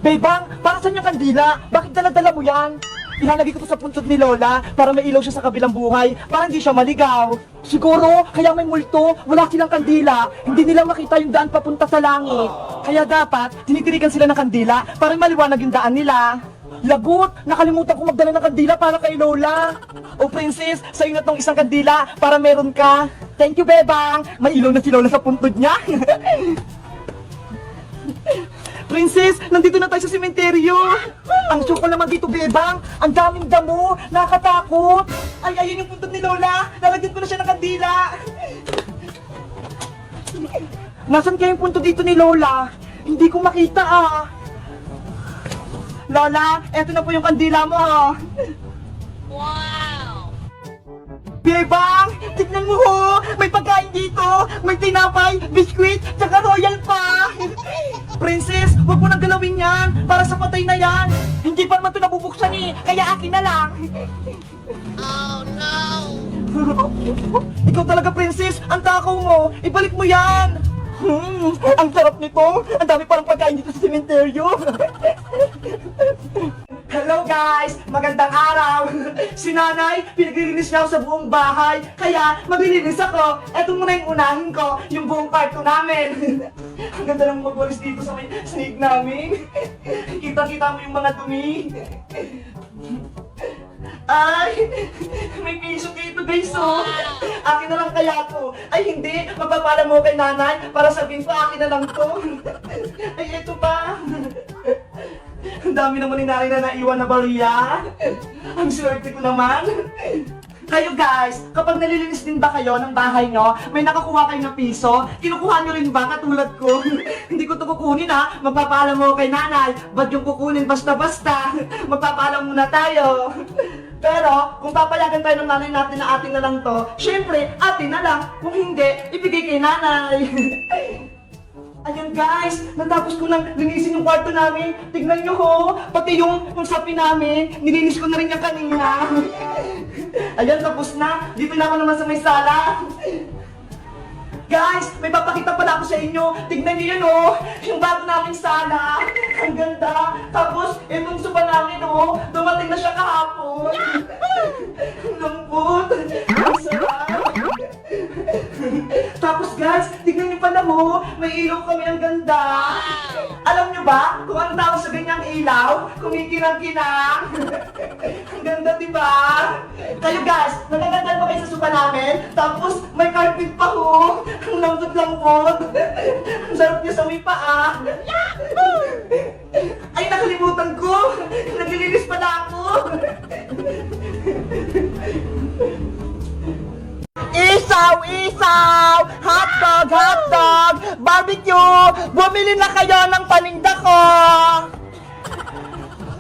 Bebang, para saan yung kandila? Bakit dala-dala mo yan? Ilalagay ko to sa puntod ni Lola para may ilaw siya sa kabilang buhay, para hindi siya maligaw. Siguro, kaya may multo, wala silang kandila, hindi nila makita yung daan papunta sa langit. Kaya dapat, tinitirikan sila ng kandila para maliwanag yung daan nila. Lagot! Nakalimutan ko magdala ng kandila para kay Lola. O Princess, sa'yo na tong isang kandila para meron ka. Thank you, Bebang! May ilaw na si Lola sa puntod niya. Princess, nandito na tayo sa sementeryo. Ang syok naman dito, Bebang. Ang daming damo. Nakakatakot. Ay, ayun yung puntod ni Lola. Lalagyan ko na siya ng kandila. Nasaan kaya yung puntod dito ni Lola? Hindi ko makita ah. Lola, eto na po yung kandila mo. Wow! Bebang, tignan mo ho. May pagkain dito. May tinapay, biskwit, tsaka royal pa. Princess, huwag mo nang galawin yan. Para sa patay na yan. Hindi pa naman ito nabubuksan eh. Kaya akin na lang. Oh no! Ikaw talaga, Princess. Ang takaw mo. Ibalik mo yan. Ang sarap nito. Ang dami parang pagkain dito sa sementeryo. Hello guys! Magandang araw! Si Nanay, pinaglilinis niya ako sa buong bahay. Kaya, maglilinis ako. Eto muna yung unahin ko, yung buong kwarto namin. Ang ganda ng magwalis dito sa may sneak namin. Kita-kita mo yung mga dumi. Ay! May piso dito guys, oh! Akin na lang kaya to. Ay hindi! Magpapala mo kay Nanay para sabihin ko akin na lang to. Ay, eto pa! Ang dami naman ni Nanay na naiwan na bariya. Ang swerte ko naman. Kayo guys, kapag nalilinis din ba kayo ng bahay nyo, may nakakuha kayo ng piso, kinukuha nyo rin ba katulad ko? Hindi ko to kukunin ha, magpapaalam mo kay Nanay, ba't yung kukunin basta-basta? Magpapaalam muna tayo. Pero, kung papayagan tayo ng nanay natin na atin na lang to, syempre, atin na lang. Kung hindi, ibigay kay Nanay. Ayan guys, natapos ko nang linisin yung kwarto namin. Tignan nyo ho, pati yung sapi namin, nilinis ko na rin yung kanina. Ayan, tapos na. Dito na ako naman sa may sala. Guys, may papakita pala ako sa inyo. Tignan nyo yun oh, yung bago naming sala. Ang ganda. Tapos, itong sopa namin oh, dumating na siya kahapon. Lambot. Ang sarap. Tapos guys, tignan niyo pala mo, may ilaw kami ang ganda. Alam niyo ba kung ano tawag sa ganyang ilaw? Kumikinang-kinang. Ang ganda, diba? Kayo guys, nagagandaan ba kayo sa sopa namin? Tapos may carpet pa ho. Ang lambot-lambot. Ang sarap niya sa may paa. Ay, nakalimutan ko. Naglilinis pala ako. Isaw! Isaw! Hotdog! Hotdog! Barbecue! Bumili na kayo ng paninda ko!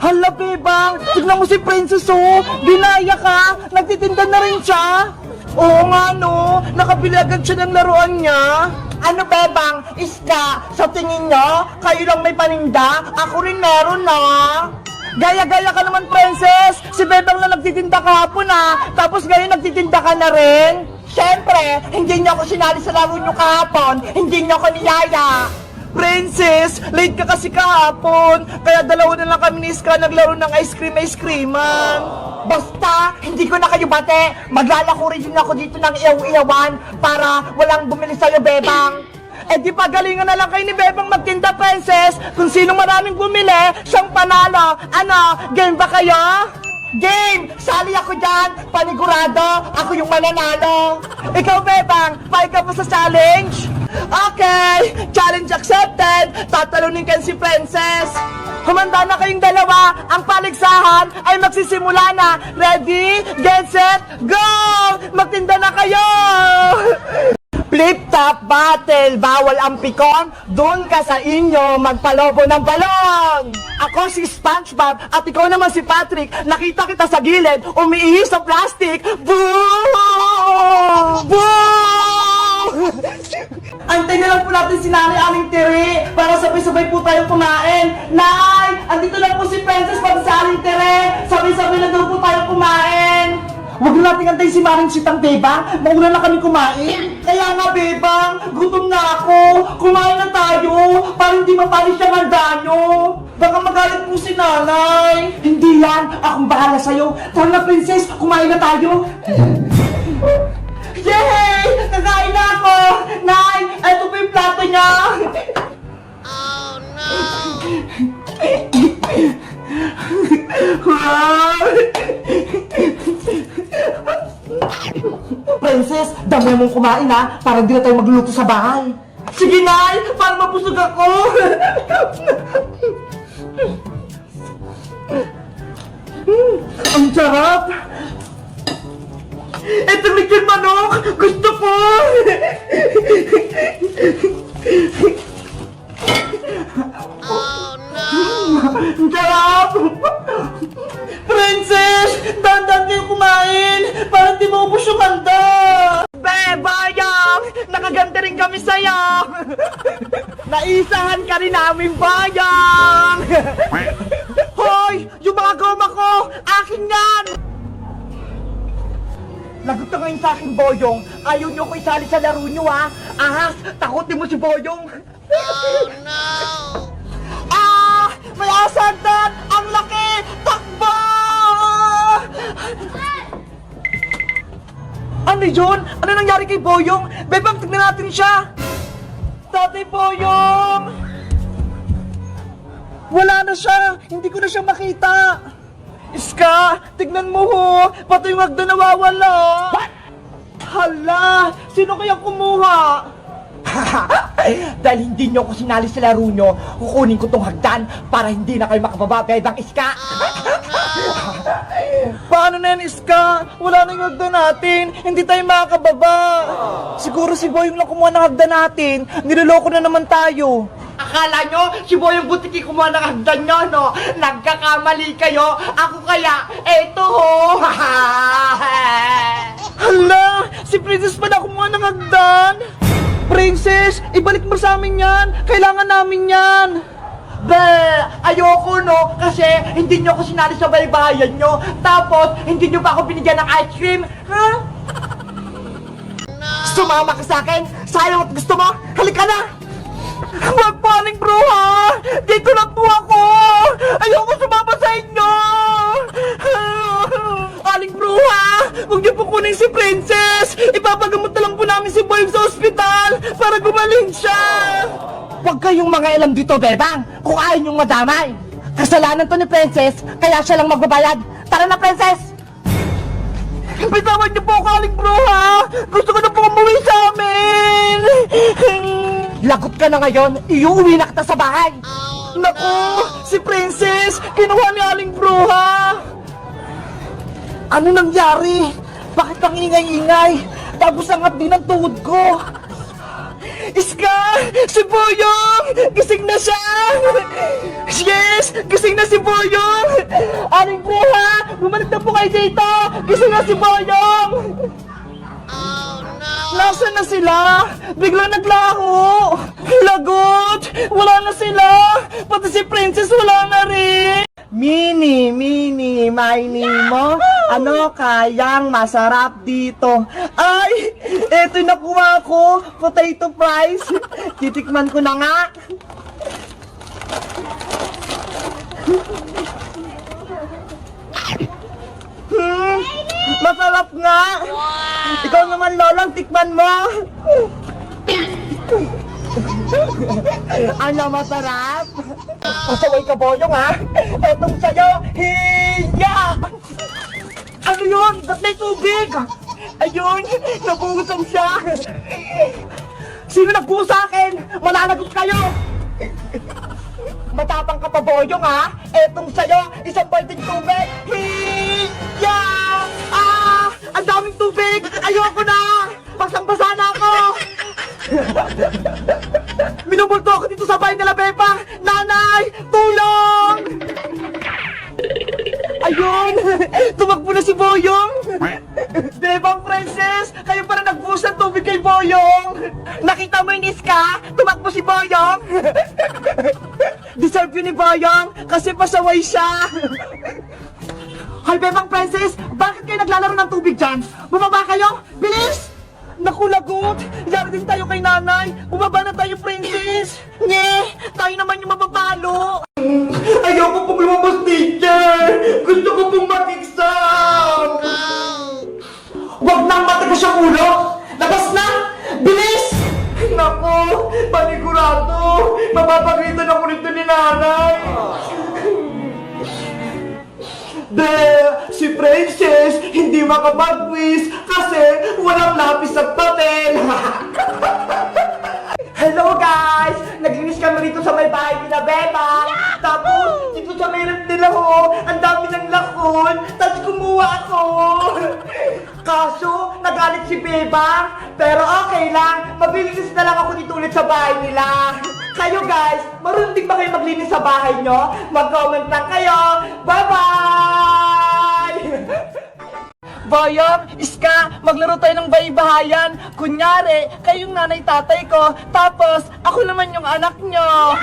Hala, Bebang! Tignan mo si Princess, oh! Binaya ka! Nagtitinda na rin siya! Oo nga, no! Nakabili agad siya ng laruan niya! Ano, Bebang? Iska! Sa tingin nyo, kayo lang may paninda? Ako rin meron, na! Gaya-gaya ka naman, Princess! Si Bebang na nagtitinda kahapon, tapos ngayon nagtitinda ka na rin! Siyempre, hindi niyo ako sinali sa laro niyo kahapon, hindi niyo ako niyaya! Princess, late ka kasi kahapon, kaya dalawa na lang kami ni Iska naglaro ng ice cream-man. Basta, hindi ko na kayo bate, maglalako rin din ako dito ng iyaw-iyawan para walang bumili sa'yo, Bebang. Eh di pagalingan na lang kayo ni Bebang magtinda, Princess. Kung sino maraming bumili, siyang panalo. Ano, game ba kayo? Game! Sali ako dyan! Panigurado! Ako yung mananalo! Ikaw, Bebang, paig ka pa sa challenge? Okay! Challenge accepted! Tatalunin ka si Princess! Humanda na kayong dalawa! Ang paligsahan ay magsisimula na! Ready? Get set? Go! Magtinda na kayo! Flip-top battle, bawal ang pikon. Doon ka sa inyo magpalobo ng balon. Ako si SpongeBob at ikaw naman si Patrick. Nakita kita sa gilid, umiihi sa plastic. Boom! Boom! Antay na lang po natin si Nanay Aling Tere para sabay-sabay po tayong kumain. Nay! Andito lang po si Princess para sa Aling Tere. Sabay-sabay na daw po tayong kumain. Huwag na natin antayin si Maring Sitang, Bebang. Mauna na kami kumain. Kaya nga, Bebang, gutom na ako. Kumain na tayo para hindi mapalis siyang handa nyo. Baka magalit po si nanay. Hindi yan. Akong bahala sa'yo. Tara na, princess. Kumain na tayo. Yay! Kakain na ako! Nay, ito po yung plato niya. Oh no! Wow! Princess, dami mong kumain ha, para hindi na tayo magluluto sa bahay. Sige, Nay! Para mabusog ako! Ang sarap! Itong lechon manok! Gusto ko! Oh no! Ang sarap! Princess! Dandan kayo kumain! Para di maubos yung handa! Bayang! Nakaganda rin kami sa'yo! Naisahan ka rin namin, Bayang! Hoy! Yung mga goma ko! Akin yan! Lagot ka ngayon sa akin, Boyong. Ayaw niyo ko isali sa laro niyo, ha? Ahas! Takutin mo si Boyong! Oh no! Ah! May asandan! Ang laki! Takbo! Ano yun? Ano nangyari kay Boyong? Bebang, tignan natin siya! Tatay Boyong! Wala na siya! Hindi ko na siya makita! Iska! Tignan mo ho! Pati yung hagdan nawawala! What? Hala! Sino kaya kumuha? Dahil hindi nyo ako sinali sa laro nyo, kukunin ko tong hagdan para hindi na kayo makababa, Bebang Iska! Paano na yan, Iska? Wala na yung hagdan natin, hindi tayo makakababa! Siguro si Boyong lang kumuha ng hagdan natin, niloloko na naman tayo! Akala nyo, si Boyong Butiki kumuha ng hagdan nyo, no? Nagkakamali kayo, ako kaya, eto ho! Hala! Si Princess pa na kumuha ng hagdan! Princess, ibalik mo sa amin yan! Kailangan namin yan! Be! Ayoko no! Kasi hindi nyo ako sinali sa baybayan nyo! Tapos, hindi nyo pa ako binigyan ng ice cream! Ha? Sumama ka sa akin! Sayang at gusto mo! Halika na! Wag po, Aling Bruha! Dito lang po ako! Ayoko sumama sa inyo! Aling Bruha! Huwag niyo po kunin si Princess! Ipapagamot na lang po namin si Boyong sa ospital para gumaling siya! Huwag kayong mga alam dito, Bebang! Kung ayaw niyong madamay! Kasalanan to ni Princess, kaya siya lang magbabayad! Tara na, Princess! Bitawan niyo po ako, Aling Bruha! Gusto ko na po umuwi sa amin! Lagot ka na ngayon, iuwi na kita sa bahay! Naku! Si Princess! Kinuha ni Aling Bruha! Ano nangyari? Bakit ang ingay-ingay? Tapos angat din ang tuhod ko! Iska! Si Boyong! Gising na siya! Yes! Gising na si Boyong! Aling Bruha! Bumalik na po kayo dito! Gising na si Boyong! Oh no! Nasaan na sila? Biglang naglaho! Lagot! Wala na sila! Pati si Princess wala na rin! Mini, Mini mo. Ano kayang masarap dito? Ay! Eto yung nakuha ko! Potato fries! Titikman ko na nga! Masarap nga! Ikaw naman, Lolang, tikman mo! Ano masarap? Pasaway ka, Boyong, ha? Etong sa'yo, hiya! Ano yun? Ba't may tubig? Ayun, nabusong siya! Sino nagbuhos sa akin? Malalagot kayo! Matapang ka pa, Boyong, ha? Etong sa'yo, isang balting tubig! Hiya! Ah! Ang daming tubig! Ayoko na! Basang-basa na ako! Minumulto ako dito sa bahay nila, Bebang! Nanay! Tulong! Ayun! Tumakbo na si Boyong! Bebang Princess! Kayo para nagbuhos ng tubig kay Boyong! Nakita mo yung Iska? Tumakbo si Boyong! Deserve yun ni Boyong kasi pasaway siya! Hoy, Bebang Princess! Bakit kayo naglalaro ng tubig dyan? Bumaba kayo! Bilis! Naku, lagot! Yari din tayo kay nanay! Bumaba na tayo, Princess! Nye! Tayo naman yung mapapalo! Ayoko pong lumabas, teacher! Gusto ko pong mag-exam! Huwag nang matigas ang ulo! Labas na! Bilis! Naku! Panigurado! Mapapagritan ako nito ni nanay! Si Princess hindi makapag-quiz kasi walang lapis at papel! Hello guys! Naglinis kami rito sa may bahay ni na Beba. Tapos, dito sa may rep nila ho, ang dami ng lakon. Tapos kumuha ako. Kaso, nagalit si Beba. Pero okay lang, mabilis na lang ako dito ulit sa bahay nila. Kayo guys, marunong din ba kayo maglinis sa bahay nyo? Mag-comment lang kayo. Bye-bye! Bayang, Iska, maglaro tayo ng bahay-bahayan. Kunyari, kayong nanay-tatay ko, tapos ako naman yung anak nyo.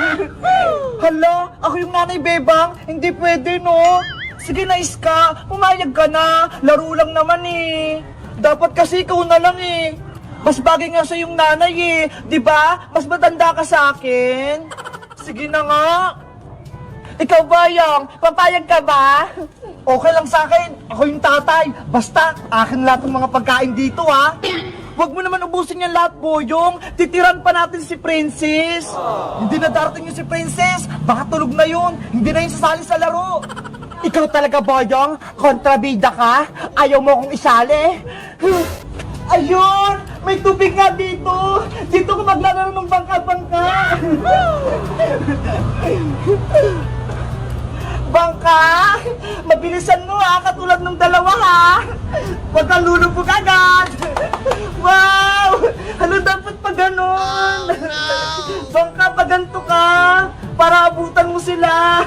Hala, ako yung nanay, Bebang. Hindi pwede, no? Sige na, Iska, pumayag ka na. Laro lang naman eh. Dapat kasi ikaw na lang eh. Mas bagay nga sa yung nanay eh. Diba? Mas matanda ka sa akin. Sige na nga. Ikaw, Bayang, papayag ka ba? Okay lang sa akin. Ako yung tatay. Basta, akin lahat ng mga pagkain dito, ha? Huwag mo naman ubusin yan lahat, Boyong. Titiran pa natin si Princess. Hindi na darating yung si Princess. Baka tulog na yun. Hindi na yung sasali sa laro. Ikaw talaga, Boyong. Kontrabida ka. Ayaw mo akong isali. Ayun! May tubig nga dito! Dito ko maglalaro ng bangka-bangka! Bangka! Mabilisan mo ha, katulad ng dalawa ha! Huwag kang lulubog agad! Wow! Ano dapat pa ganon? Bangka, pa ganito ka! Para abutan mo sila!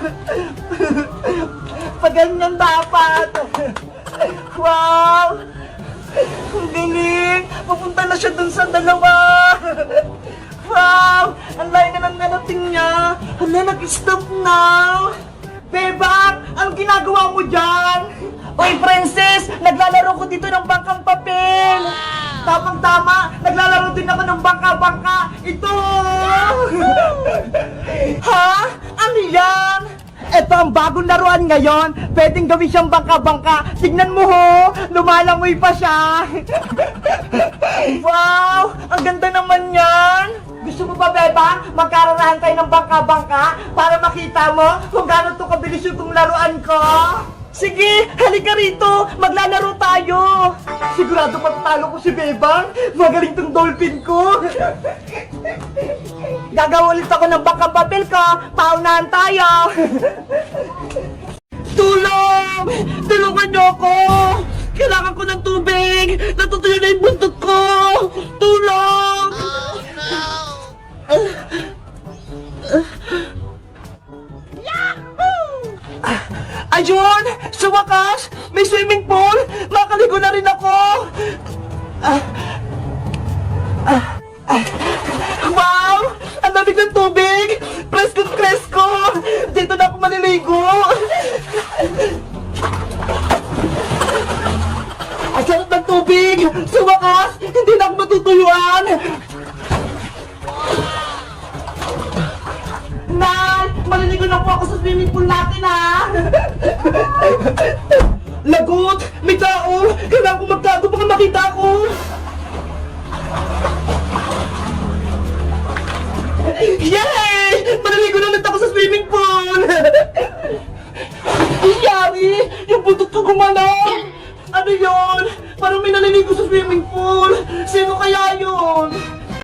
Pa ganyan dapat! Wow! Ang galing! Pupunta na siya dun sa dalawa! Wow! Ang layo na ng narating niya! Hala, nag-stop na! Bebang! Anong ginagawa mo dyan? Oy, Princess! Naglalaro ko dito ng bangkang papel! Tamang-tama! Naglalaro din ako ng bangka-bangka! Ito! Ha? Ano yan? Ito ang bagong laruan ngayon. Pwedeng gawin siyang bangka-bangka. Tignan mo ho, lumalangoy pa siya. Wow, ang ganda naman yan. Gusto mo ba, Beba? Magkaranahan tayo ng bangka-bangka para makita mo kung gaano to kabilis yung laruan ko. Sige, halika rito. Maglalaro tayo. Sigurado patatalo ko si Bebang. Magaling tong dolphin ko. Gagawa ulit ako ng bangka-papel ko. Paunahan tayo. Tulong! Tulungan niyo ako! Kailangan ko ng tubig! Natutuyo na yung buntot ko! Tulong! Ayun! Sa wakas! May swimming pool! Makaligo na rin ako! Wow! Ang lamig ng tubig! Presko! Dito na ako maliligo! Ang sarap ng tubig! Sa wakas! Hindi na ako matutuyuan! Nan! Maliligo na po ako sa swimming pool natin, ha! Lagot! May tao! Kailangan ko magtago baka makita ko! Yay! Maliligo na ulit ako sa swimming pool! Yari! Yung buntot ko gumalaw! Ano yun? Parang may naliligo sa swimming pool!